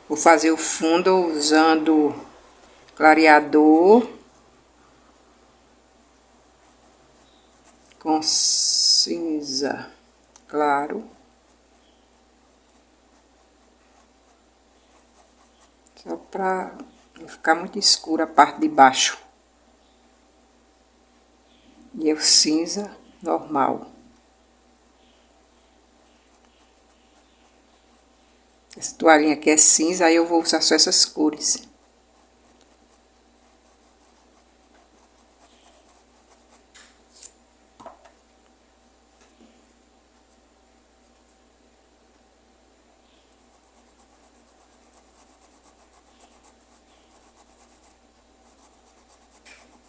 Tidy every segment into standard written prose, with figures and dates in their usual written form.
Vou fazer o fundo usando clareador com cinza claro. Só pra não ficar muito escura a parte de baixo. E o cinza normal. Essa toalhinha aqui é cinza, aí eu vou usar só essas cores.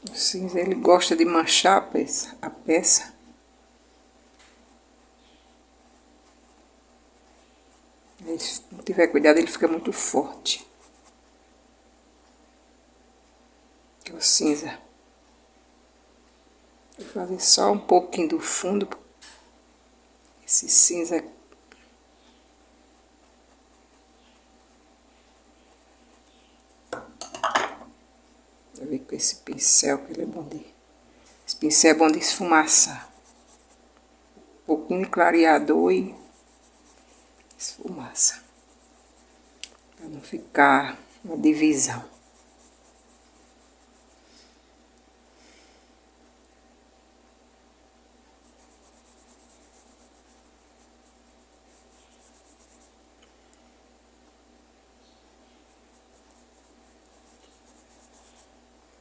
O cinza, ele gosta de manchar a peça. Se não tiver cuidado, ele fica muito forte. O cinza. Vou fazer só um pouquinho do fundo. Esse cinza. Vou ver com esse pincel que ele é bom de... Esse pincel é bom de esfumaçar. Um pouquinho de clareador e esfumaça. Para não ficar uma divisão.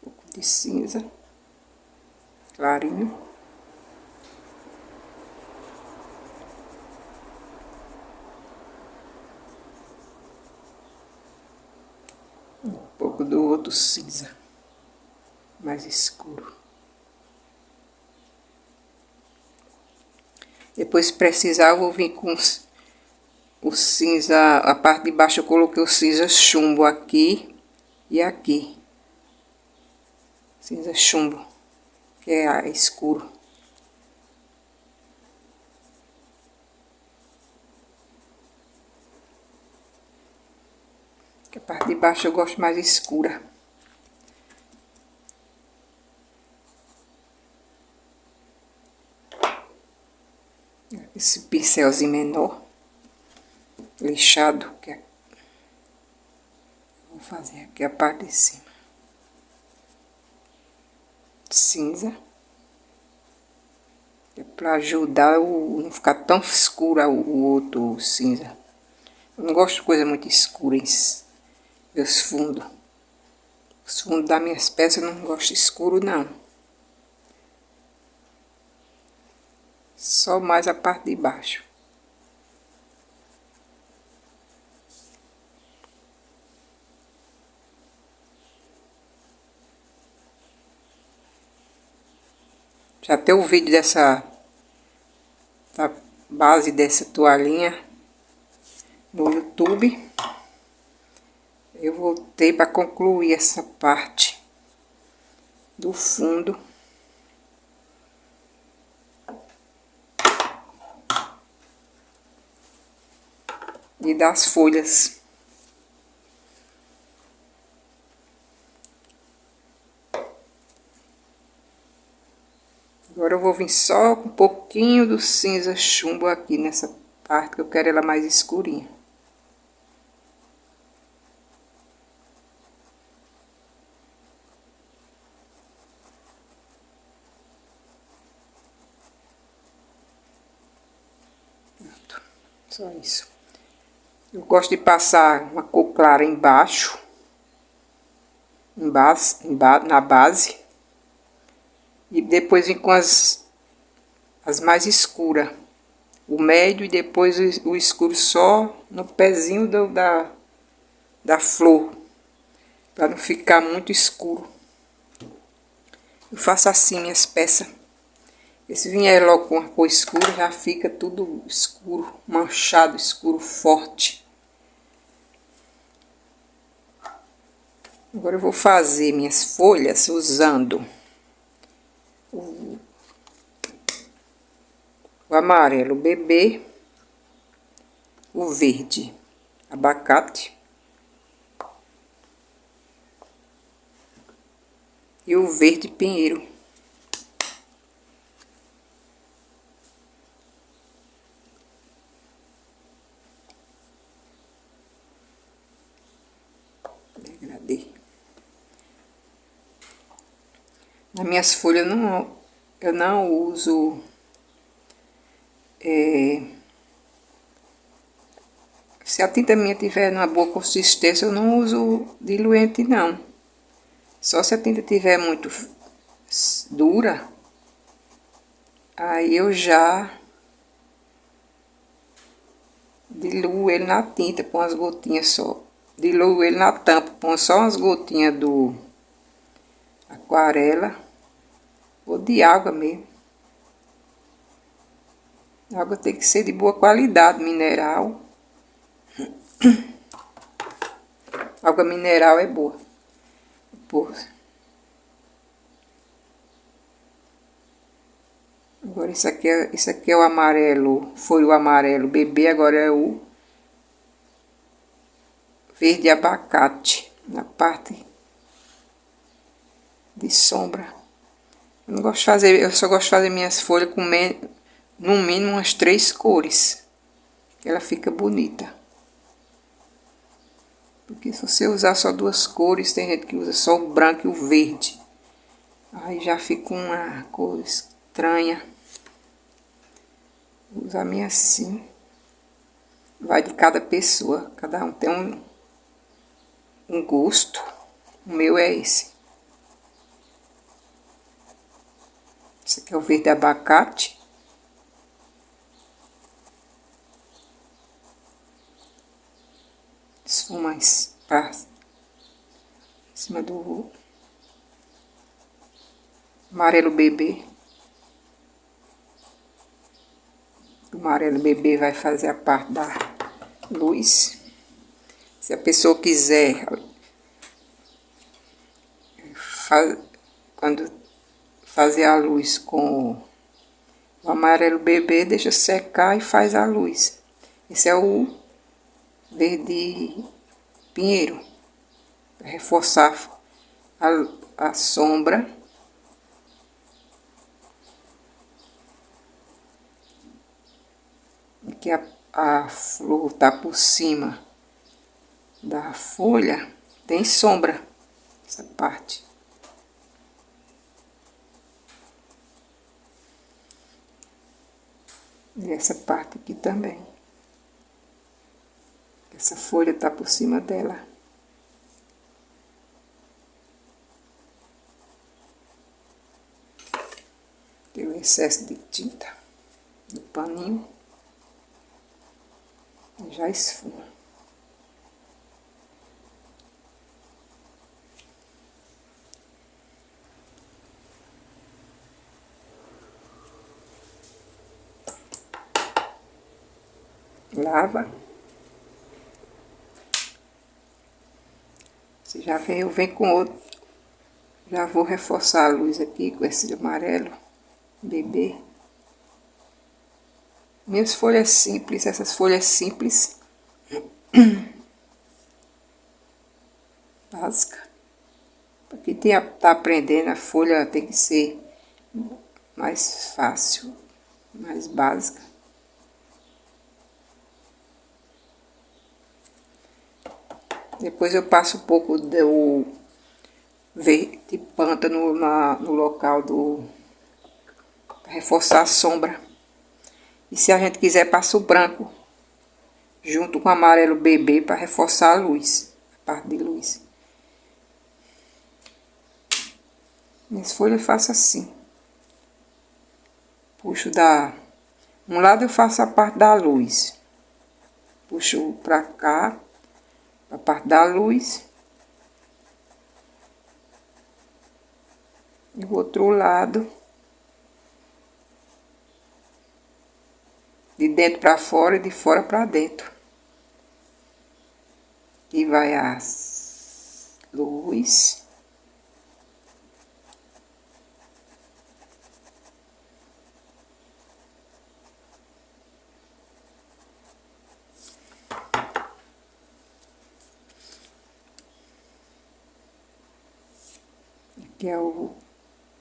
Um pouco de cinza. Clarinho. Um pouco do outro cinza. Mais escuro. Depois, se precisar, eu vou vir com o cinza, a parte de baixo eu coloquei o cinza chumbo aqui e aqui. Cinza chumbo, que é escuro. Que a parte de baixo eu gosto mais escura. Esse pincelzinho menor, lixado, que é... Vou fazer aqui a parte de cima. Cinza. É pra ajudar não ficar tão escuro o outro cinza. Eu não gosto de coisa muito escura em meus fundos. Os fundos das minhas peças eu não gosto escuro, não. Só mais a parte de baixo. Já tem o vídeo da base dessa toalhinha no YouTube. Eu voltei para concluir essa parte do fundo. E das folhas. Agora eu vou vir só com um pouquinho do cinza chumbo aqui nessa parte, que eu quero ela mais escurinha. Pronto, só isso. Eu gosto de passar uma cor clara embaixo, na base. E depois vem com as mais escuras. O médio e depois o escuro só no pezinho da flor. Para não ficar muito escuro. Eu faço assim minhas peças. E se vier logo com uma cor escura, já fica tudo escuro, manchado, escuro, forte. Agora eu vou fazer minhas folhas usando o amarelo bebê, o verde abacate. E o verde pinheiro. Degradê. Nas minhas folhas eu não uso se a tinta minha tiver numa boa consistência, eu não uso diluente não. Só se a tinta tiver muito dura, aí eu já diluo ele na tinta, põe umas gotinhas só. Diluo ele na tampa, põe só umas gotinhas do aquarela ou de água mesmo. A água tem que ser de boa qualidade, mineral. Água mineral é boa. Agora isso aqui é o amarelo, foi o amarelo bebê, agora é o verde abacate, na parte de sombra. Eu não gosto de fazer, eu só gosto de fazer minhas folhas com no mínimo umas 3 cores. Ela fica bonita. Porque se você usar só 2 cores, tem gente que usa só o branco e o verde. Aí já fica uma cor estranha. Vou usar a minha assim. Vai de cada pessoa. Cada um tem um gosto. O meu é esse. Esse aqui é o verde abacate. Esfumas para cima do amarelo bebê. O amarelo bebê vai fazer a parte da luz. Se a pessoa quiser, quando fazer a luz com o amarelo bebê, deixa secar e faz a luz. Esse é o verde pinheiro, para reforçar a sombra. Que a flor tá por cima da folha, tem sombra, essa parte. E essa parte aqui também. Essa folha tá por cima dela. Tem o excesso de tinta no paninho. E já esfuma. Lava. Você já vem, eu venho com outro. Já vou reforçar a luz aqui com esse amarelo bebê. Minhas folhas simples, essas folhas simples. Básica. Para quem tá aprendendo, a folha tem que ser mais fácil, mais básica. Depois eu passo um pouco do verde pântano no local para reforçar a sombra. E se a gente quiser, passa o branco junto com o amarelo bebê para reforçar a luz, a parte de luz. Minhas folhas eu faço assim. Puxo um lado eu faço a parte da luz. Puxo pra cá, a parte da luz. E o outro lado, de dentro pra fora e de fora pra dentro. E vai a luz. que é o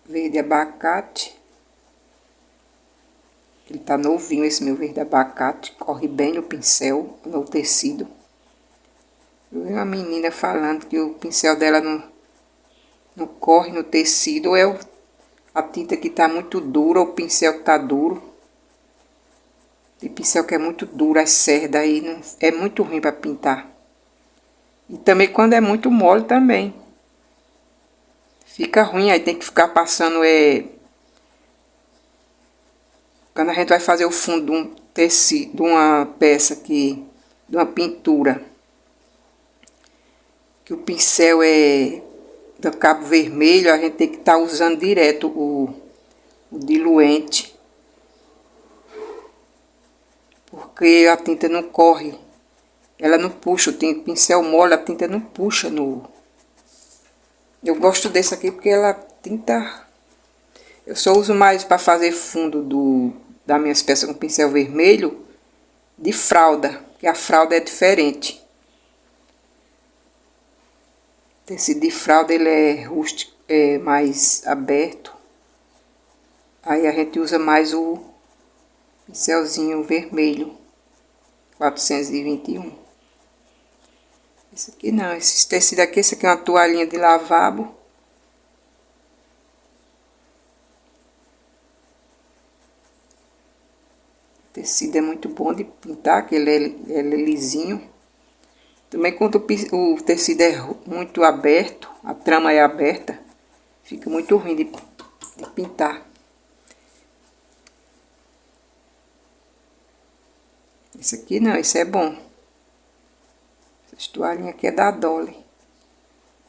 verde abacate. Ele tá novinho, esse meu verde abacate, corre bem no pincel, no tecido. Eu vi uma menina falando que o pincel dela não corre no tecido, ou é a tinta que tá muito dura, ou o pincel que tá duro. Tem pincel que é muito duro, as cerdas aí não, é muito ruim para pintar. E também quando é muito mole também. Fica ruim, aí tem que ficar passando quando a gente vai fazer o fundo de um tecido, de uma peça de uma pintura, que o pincel é do cabo vermelho, a gente tem que estar usando direto o diluente, porque a tinta não corre, ela não puxa, o pincel mole, a tinta não puxa no... Eu gosto desse aqui porque ela tinta... Eu só uso mais para fazer fundo das minhas peças com pincel vermelho de fralda, que a fralda é diferente. O tecido de fralda ele é rústico, é mais aberto. Aí a gente usa mais o pincelzinho vermelho, 421. Esse aqui não, esse tecido aqui, esse aqui é uma toalhinha de lavabo. O tecido é muito bom de pintar, que ele é lisinho. Também quando o tecido é muito aberto, a trama é aberta, fica muito ruim de pintar. Esse aqui não, esse é bom. Essa toalhinha aqui é da Dolly.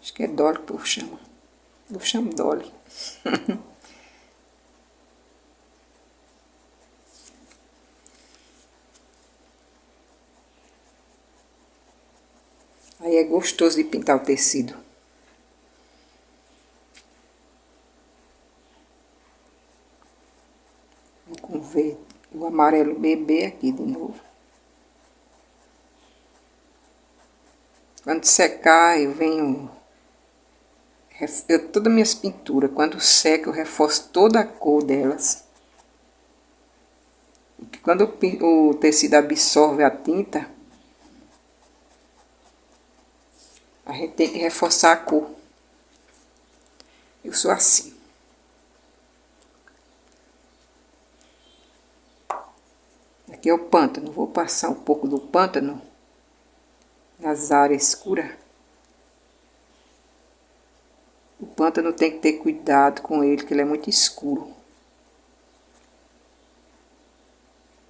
Acho que é Dolly que o povo chama. Eu chamo Dolly. Aí é gostoso de pintar o tecido. Vou ver o amarelo bebê aqui de novo. Quando secar, eu venho... todas as minhas pinturas, quando seca, eu reforço toda a cor delas. Porque quando o tecido absorve a tinta, a gente tem que reforçar a cor. Eu sou assim. Aqui é o pântano. Vou passar um pouco do pântano nas áreas escuras. O pântano tem que ter cuidado com ele, que ele é muito escuro.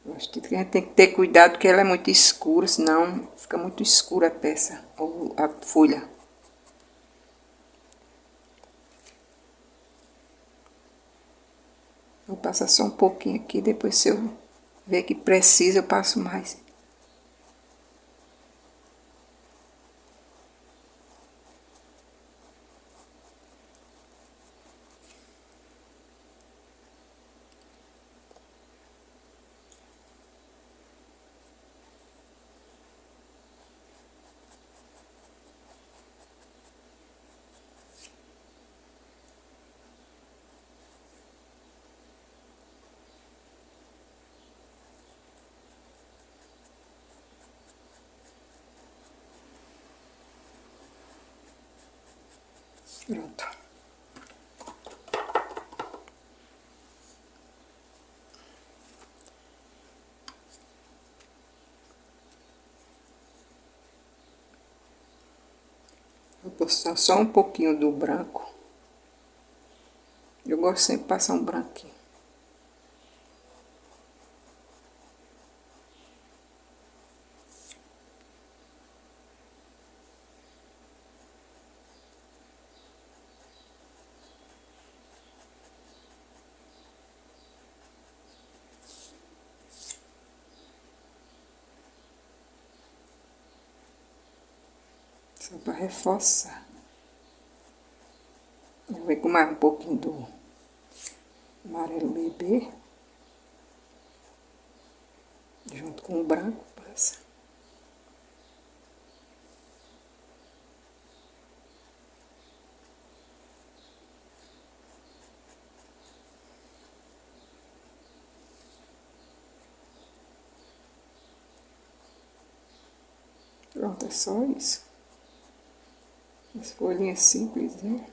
Eu acho que a gente tem que ter cuidado porque ela é muito escura, senão fica muito escura a peça, ou a folha. Vou passar só um pouquinho aqui, depois se eu ver que precisa, eu passo mais. Pronto. Vou passar só um pouquinho do branco. Eu gosto sempre de passar um branquinho. Só para reforçar. Vou ver com mais um pouquinho do amarelo bebê. Junto com o branco, passa. Pronto, é só isso. As folhinhas simples, né?